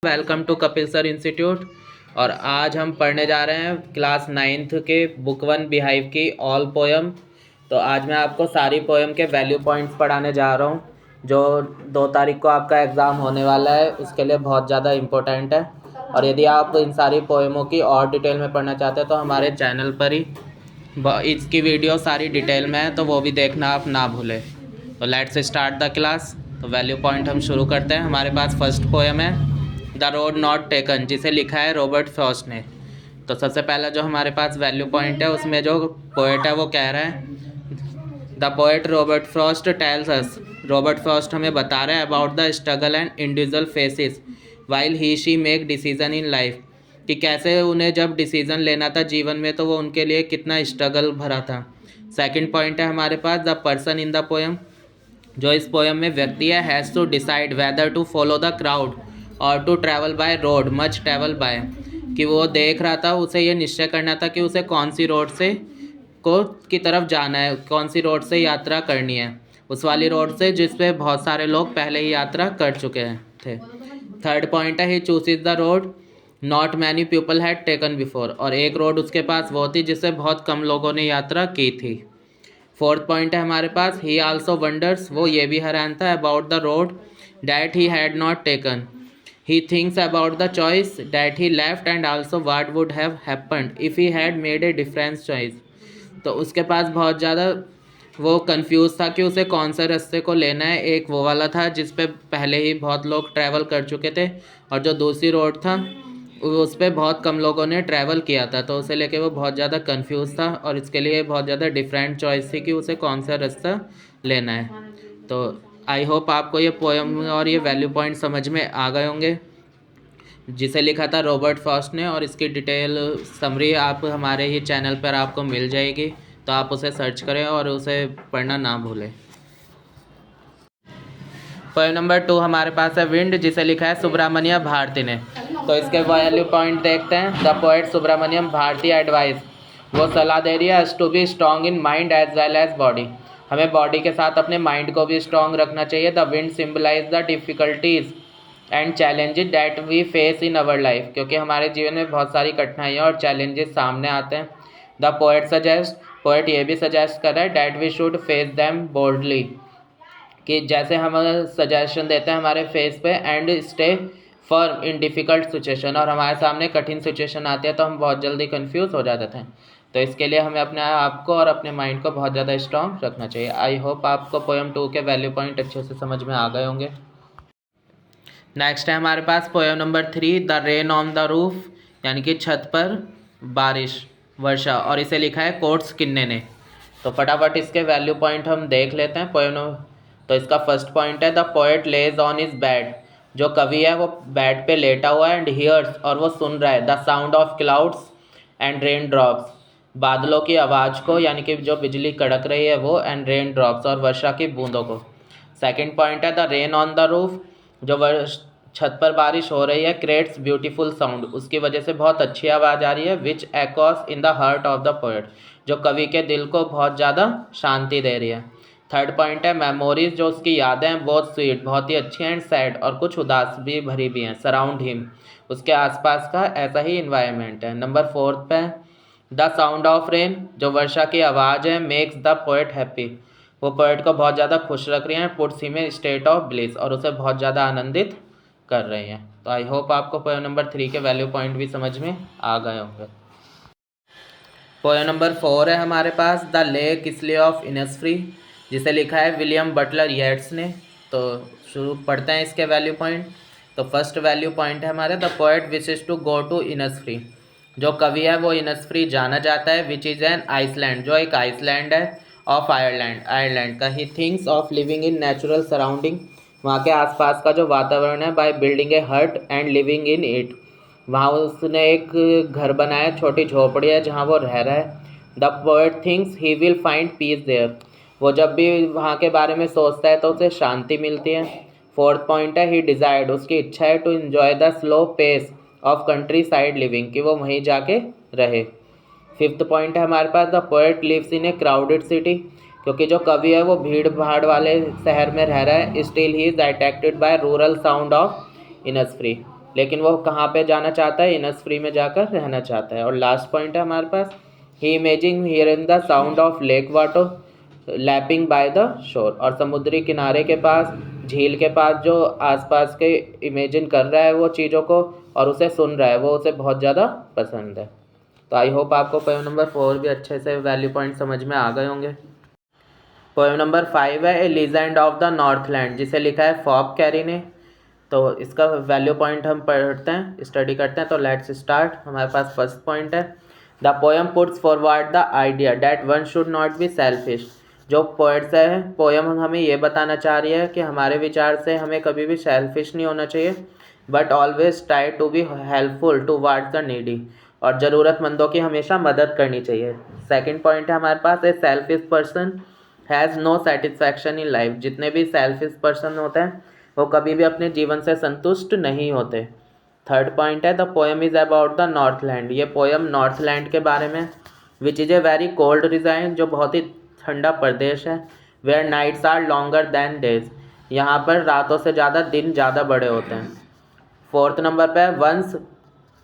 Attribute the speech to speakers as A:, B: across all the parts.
A: Welcome to Kapil sir institute. और आज हम पढ़ने जा रहे हैं क्लास 9th के बुक 1 बिहाइव की ऑल पोएम। तो आज मैं आपको सारी पोएम के वैल्यू पॉइंट्स पढ़ाने जा रहा हूँ, जो 2 तारीख को आपका एग्ज़ाम होने वाला है, उसके लिए बहुत ज़्यादा इम्पोर्टेंट है। और यदि आप इन सारी पोएमों की और डिटेल में पढ़ना चाहते हैं तो हमारे चैनल पर ही इसकी वीडियो सारी डिटेल में है, तो वो भी देखना आप ना भूलें। तो लेट्स स्टार्ट द क्लास। तो वैल्यू पॉइंट हम शुरू करते हैं। हमारे पास फर्स्ट पोएम है द रोड नॉट टेकन, जिसे लिखा है रॉबर्ट फ्रॉस्ट ने। तो सबसे पहला जो हमारे पास वैल्यू पॉइंट है, उसमें जो पोएट है वो कह रहा है the poet Robert Frost tells us. Robert Frost हमें बता रहा है about the struggle and individual faces while he she make decision in life, कि कैसे उन्हें जब डिसीज़न लेना था जीवन में तो वो उनके लिए कितना स्ट्रगल भरा था। सेकंड पॉइंट है हमारे पास the person in the poem, जो इस पोएम में व्यक्ति है, has to decide whether to follow the crowd और to travel by road much travel by, कि वो देख रहा था, उसे ये निश्चय करना था कि उसे कौन सी रोड से की तरफ जाना है, कौन सी रोड से यात्रा करनी है, उस वाली रोड से जिस पे बहुत सारे लोग पहले ही यात्रा कर चुके थे। थर्ड पॉइंट है he chooses the road not many people had taken before, और एक रोड उसके पास वो थी जिससे बहुत कम लोगों ने यात्रा की थी। फोर्थ पॉइंट है हमारे पास ही आल्सो वंडर्स, वो ये भी हैरान था about the road that he had not taken. He thinks about the choice that he left and also what would have happened if he had made a difference choice. तो उसके पास बहुत ज़्यादा वो कंफ्यूज था कि उसे कौन से रास्ते को लेना है। एक वो वाला था जिस पे पहले ही बहुत लोग ट्रैवल कर चुके थे, और जो दूसरी रोड था उस पर बहुत कम लोगों ने ट्रैवल किया था, तो उसे लेके वो बहुत ज़्यादा कंफ्यूज था, और इसके लिए बहुत ज़्यादा डिफरेंट चॉइस थी कि उसे कौन सा रास्ता लेना है। तो आई होप आपको ये पोएम और ये वैल्यू पॉइंट समझ में आ गए होंगे, जिसे लिखा था रॉबर्ट फ्रॉस्ट ने, और इसकी डिटेल समरी आप हमारे ही चैनल पर आपको मिल जाएगी, तो आप उसे सर्च करें और उसे पढ़ना ना भूलें। पोएम नंबर 2 हमारे पास है विंड, जिसे लिखा है सुब्रमण्यम भारती ने। तो इसके वैल्यू पॉइंट देखते हैं। The poet Subramaniam Bharati advice, वो सलाह दे रही है to be strong in mind as well as body, हमें बॉडी के साथ अपने माइंड को भी स्ट्रॉन्ग रखना चाहिए। The wind symbolize the difficulties and challenges that we face in our life, क्योंकि हमारे जीवन में बहुत सारी कठिनाइयाँ और चैलेंजेस सामने आते हैं। द पोएट सजेस्ट, पोएट ये भी सजेस्ट कर रहा है that we should face them boldly, कि जैसे हम सजेशन देते हैं हमारे फेस पे, and stay firm in difficult situation, और हमारे सामने कठिन सिचुएशन आती है तो हम बहुत जल्दी कंफ्यूज हो जाते थे। तो इसके लिए हमें अपने आप को और अपने माइंड को बहुत ज़्यादा स्ट्रॉन्ग रखना चाहिए। आई होप आपको पोएम 2 के वैल्यू पॉइंट अच्छे से समझ में आ गए होंगे। नेक्स्ट है हमारे पास poem number 3 the rain on the roof, यानी कि छत पर बारिश वर्षा, और इसे लिखा है कोट्स किन्ने ने। तो फटाफट इसके वैल्यू पॉइंट हम देख लेते हैं पोएम। तो इसका फर्स्ट पॉइंट है the poet lays on his bed, जो कवि है वो बेड पे लेटा हुआ है, एंड हियर्स, और वो सुन रहा है the sound of clouds and rain drops, बादलों की आवाज़ को, यानी कि जो बिजली कड़क रही है वो, एंड रेन ड्रॉप्स, और वर्षा की बूंदों को। सेकंड पॉइंट है the rain on the roof, जो छत पर बारिश हो रही है, क्रिएट्स ब्यूटीफुल साउंड, उसकी वजह से बहुत अच्छी आवाज़ आ रही है, which echoes in the heart of the poet, जो कवि के दिल को बहुत ज़्यादा शांति दे रही है। थर्ड पॉइंट है मेमोरीज, जो उसकी यादें हैं बहुत स्वीट, बहुत ही अच्छी एंड सैड, और कुछ उदास भी भरी भी हैं, सराउंड हिम, उसके आसपास का ऐसा ही इन्वायरमेंट है। नंबर 4 पे द साउंड ऑफ रेन, जो वर्षा की आवाज़ है, मेक्स द पोएट हैप्पी, वो पोएट को बहुत ज़्यादा खुश रख रही हैं, puts him in state of bliss, और उसे बहुत ज़्यादा आनंदित कर रही हैं। तो आई होप आपको पोएम नंबर 3 के वैल्यू पॉइंट भी समझ में आ गए होंगे। पोएम नंबर 4 है हमारे पास द लेक इसलिए ऑफ इनसफ्री, जिसे लिखा है विलियम बटलर येट्स ने। तो शुरू पढ़ते हैं इसके वैल्यू पॉइंट। तो फर्स्ट वैल्यू पॉइंट है हमारे the poet wishes to go to Innisfree, जो कवि है वो इनसफ्री जाना चाहता है, विच इज़ एन आइसलैंड, जो एक आइसलैंड है, ऑफ आयरलैंड का। He thinks of living in natural surrounding, वहाँ के आसपास का जो वातावरण है, बाय बिल्डिंग ए हट एंड लिविंग इन इट, वहाँ उसने एक घर बनाया, छोटी झोपड़ी है जहाँ वो रह रहा है। The poet thinks he will find peace there, वो जब भी वहाँ के बारे में सोचता है तो उसे शांति मिलती है। फोर्थ पॉइंट है ही डिज़ायर्ड, उसकी इच्छा है to enjoy the slow pace of countryside living, कि वो वहीं जाके रहे। फिफ्थ पॉइंट है हमारे पास the poet lives in a crowded city, क्योंकि जो कवि है वो भीड़ भाड़ वाले शहर में रह रहा है, still he is attracted by rural sound of Innisfree, लेकिन वो कहाँ पे जाना चाहता है, इनसफ्री में जाकर रहना चाहता है। और लास्ट पॉइंट है हमारे पास, he imagining hear in the sound of lake water lapping by the shore, और समुद्री किनारे के पास, झील के पास जो आसपास के इमेजिन कर रहा है वो चीज़ों को और उसे सुन रहा है, वो उसे बहुत ज़्यादा पसंद है। तो आई होप आपको पोएम नंबर 4 भी अच्छे से वैल्यू पॉइंट समझ में आ गए होंगे। पोएम नंबर 5 है ए लीजेंड ऑफ द नॉर्थलैंड, जिसे लिखा है फॉब कैरी ने। तो इसका वैल्यू पॉइंट हम पढ़ते हैं, स्टडी करते हैं। तो लेट्स स्टार्ट। हमारे पास फर्स्ट पॉइंट है, the poem puts forward the idea that one should not be selfish. जो पोएट्स है, पोएम हमें ये बताना चाह रही है कि हमारे विचार से हमें कभी भी सेल्फिश नहीं होना चाहिए, but always try to be helpful towards the needy, और ज़रूरतमंदों की हमेशा मदद करनी चाहिए। सेकेंड पॉइंट है हमारे पास, a selfish person has no satisfaction in life. जितने भी सेल्फिश पर्सन होते हैं वो कभी भी अपने जीवन से संतुष्ट नहीं होते। थर्ड पॉइंट है, the poem is about the northland. ये पोएम नॉर्थलैंड के बारे में, which is a very cold region, जो बहुत ही ठंडा प्रदेश है। Where nights are longer than days, यहाँ पर रातों से ज़्यादा दिन ज़्यादा बड़े होते हैं। फोर्थ नंबर पे, वंस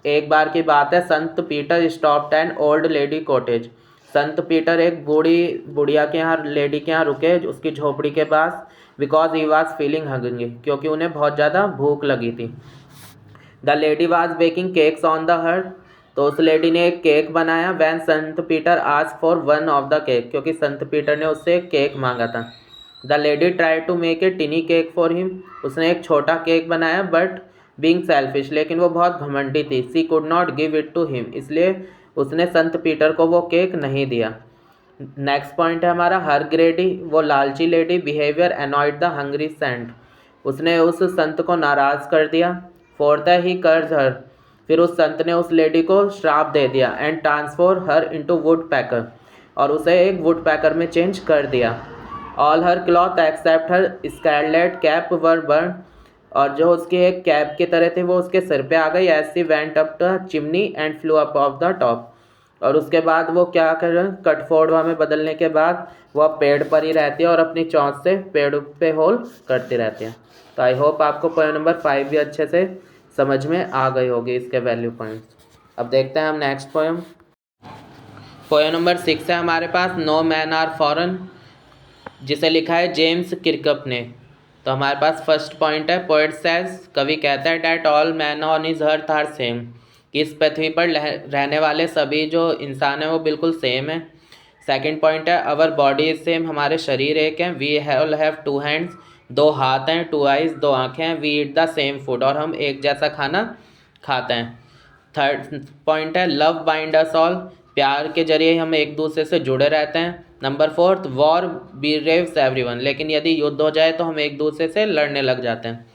A: एक बार की बात है, संत Peter stopped an old lady cottage. Sant Peter एक बुढ़िया के यहाँ, लेडी के यहाँ रुके, उसकी झोपड़ी के पास, because he was feeling hungry, क्योंकि उन्हें बहुत ज़्यादा भूख लगी थी। The lady was baking cakes on the hearth, तो उस लेडी ने एक केक बनाया। वैन संत Peter ask for one of the cake, क्योंकि संत पीटर ने उससे एक केक मांगा था। The lady try to make a tiny cake for him, उसने एक छोटा केक बनाया, बट बीइंग सेल्फिश, लेकिन वो बहुत घमंडी थी। She could not give it to him, इसलिए उसने संत पीटर को वो केक नहीं दिया। नेक्स्ट पॉइंट है हमारा, हर ग्रेडी, वो लालची lady, behaviour annoyed the hungry saint, उसने उस संत को नाराज़ कर दिया। फोर्थ है, ही कर्ज हर, फिर उस संत ने उस लेडी को श्राप दे दिया। एंड ट्रांसफॉर हर इनटू वुड पैकर, और उसे एक वुड पैकर में चेंज कर दिया। ऑल हर क्लॉथ एक्सेप्ट हर स्कारलेट कैप वर बर्न, और जो उसकी एक कैप की तरह थी वो उसके सिर पे आ गई। As she went up the chimney and flew up off the top, और उसके बाद वो क्या कर रहे हैं, कटफोड़वा में बदलने के बाद वह पेड़ पर ही रहती है और अपनी चोंच से पेड़ पे होल करती रहती है। तो आई होप आपको पोएम नंबर 5 भी अच्छे से समझ में आ गई होगी, इसके वैल्यू पॉइंट्स। अब देखते हैं हम नेक्स्ट पोएम। पोएम नंबर 6 है हमारे पास, नो मैन आर फॉरेन, जिसे लिखा है जेम्स किर्कप ने। तो हमारे पास फर्स्ट पॉइंट है, पोएट सेज, कवि कहता है, that all men on is earth are same, कि इस पृथ्वी पर रहने वाले सभी जो इंसान हैं वो बिल्कुल सेम है। सेकंड पॉइंट है, अवर बॉडी इज सेम, हमारे शरीर एक हैं। वी हैव 2 हैंड्स, 2 हाथ हैं। 2 आइज, 2 आँखें हैं। We eat the same food, और हम एक जैसा खाना खाते हैं। थर्ड पॉइंट है, लव बाइंड अस ऑल, प्यार के जरिए हम एक दूसरे से जुड़े रहते हैं। नंबर 4, वॉर बीरेव्स एवरीवन, लेकिन यदि युद्ध हो जाए तो हम एक दूसरे से लड़ने लग जाते हैं।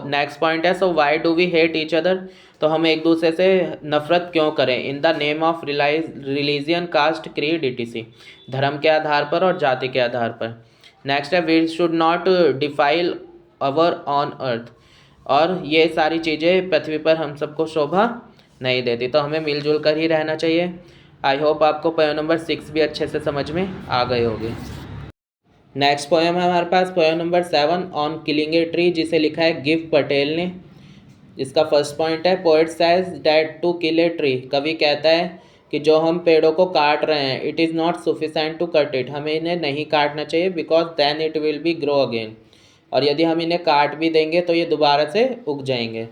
A: नेक्स्ट पॉइंट है, so why do we hate each other, तो हम एक दूसरे से नफरत क्यों करें। In the name of religion, caste, creed, etc, धर्म के आधार पर और जाति के आधार पर। नेक्स्ट है, we should not defile our own earth, और ये सारी चीज़ें पृथ्वी पर हम सबको शोभा नहीं देती, तो हमें मिलजुल कर ही रहना चाहिए। आई होप आपको पोएम नंबर 6 भी अच्छे से समझ में आ गई होगी। नेक्स्ट पोएम है हमारे पास, poem number 7, on killing a tree, जिसे लिखा है गिव पटेल ने। इसका फर्स्ट पॉइंट है, poet says that to kill a tree, कवि कहता है कि जो हम पेड़ों को काट रहे हैं, it is not sufficient to cut it, हमें इन्हें नहीं काटना चाहिए, because then it will be grow again, और यदि हम इन्हें काट भी देंगे तो ये दोबारा से उग जाएंगे।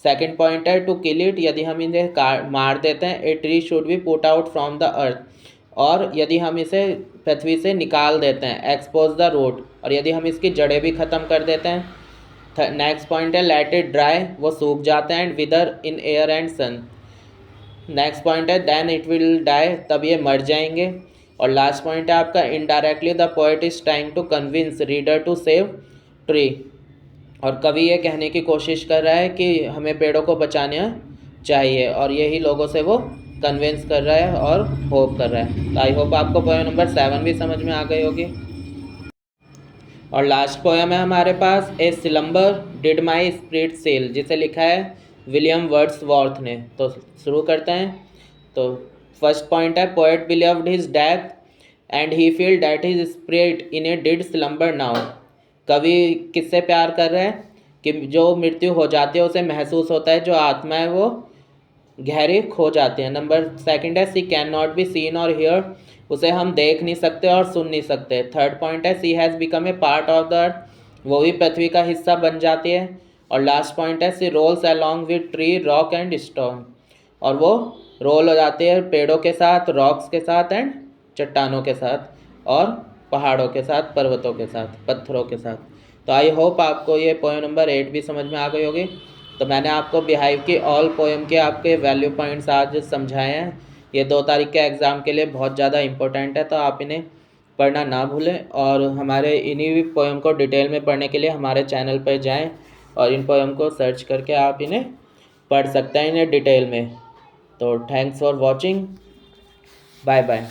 A: सेकेंड पॉइंट है, टू किल इट, यदि हम इन्हें मार देते हैं, a tree should be put out from the earth, और यदि हम इसे पृथ्वी से निकाल देते हैं, एक्सपोज द रूट, और यदि हम इसकी जड़ें भी ख़त्म कर देते हैं। नेक्स्ट पॉइंट है, लेट इट ड्राई, वो सूख जाते हैं, and wither in air and sun. Next point है, देन इट विल डाई, तब ये मर जाएंगे। और लास्ट पॉइंट है आपका, indirectly the poet is trying to convince reader to save tree, और कवि ये कहने की कोशिश कर रहा है कि हमें पेड़ों को बचाना चाहिए, और यही लोगों से वो कन्विंस कर रहा है और होप कर रहा है। तो आई होप आपको पोएम नंबर 7 भी समझ में आ गई होगी। और लास्ट पोएम है हमारे पास, ए सिलम्बर डिड माई स्पिरिट सेल, जिसे लिखा है विलियम वर्ड्सवर्थ ने। तो शुरू करते हैं। तो फर्स्ट पॉइंट है, poet believed his death and he feel that his spirit in A did slumber now, कवि किससे प्यार कर रहे हैं, कि जो मृत्यु हो जाती है उसे महसूस होता है, जो आत्मा है वो गहरी खो जाती है। नंबर सेकंड है सी कैन नॉट बी सीन और हियर, उसे हम देख नहीं सकते और सुन नहीं सकते। थर्ड पॉइंट है she has become a part of the earth, वो भी पृथ्वी का हिस्सा बन जाती है। और लास्ट पॉइंट है she rolls along with tree rock and stone, और वो रोल हो जाती है पेड़ों के साथ, रॉक्स के साथ एंड चट्टानों के साथ, और पहाड़ों के साथ, पर्वतों के साथ, पत्थरों के साथ। तो आई होप आपको ये पोएम नंबर 8 भी समझ में आ गई होगी। तो मैंने आपको बिहाइव की ऑल पोएम के आपके वैल्यू पॉइंट्स आज समझाए हैं। ये 2 तारीख के एग्ज़ाम के लिए बहुत ज़्यादा इंपॉर्टेंट है, तो आप इन्हें पढ़ना ना भूलें। और हमारे इन्हीं पोएम को डिटेल में पढ़ने के लिए हमारे चैनल पर जाएं और इन पोएम को सर्च करके आप इन्हें पढ़ सकते हैं, इन्हें डिटेल में। तो thanks for watching, bye bye.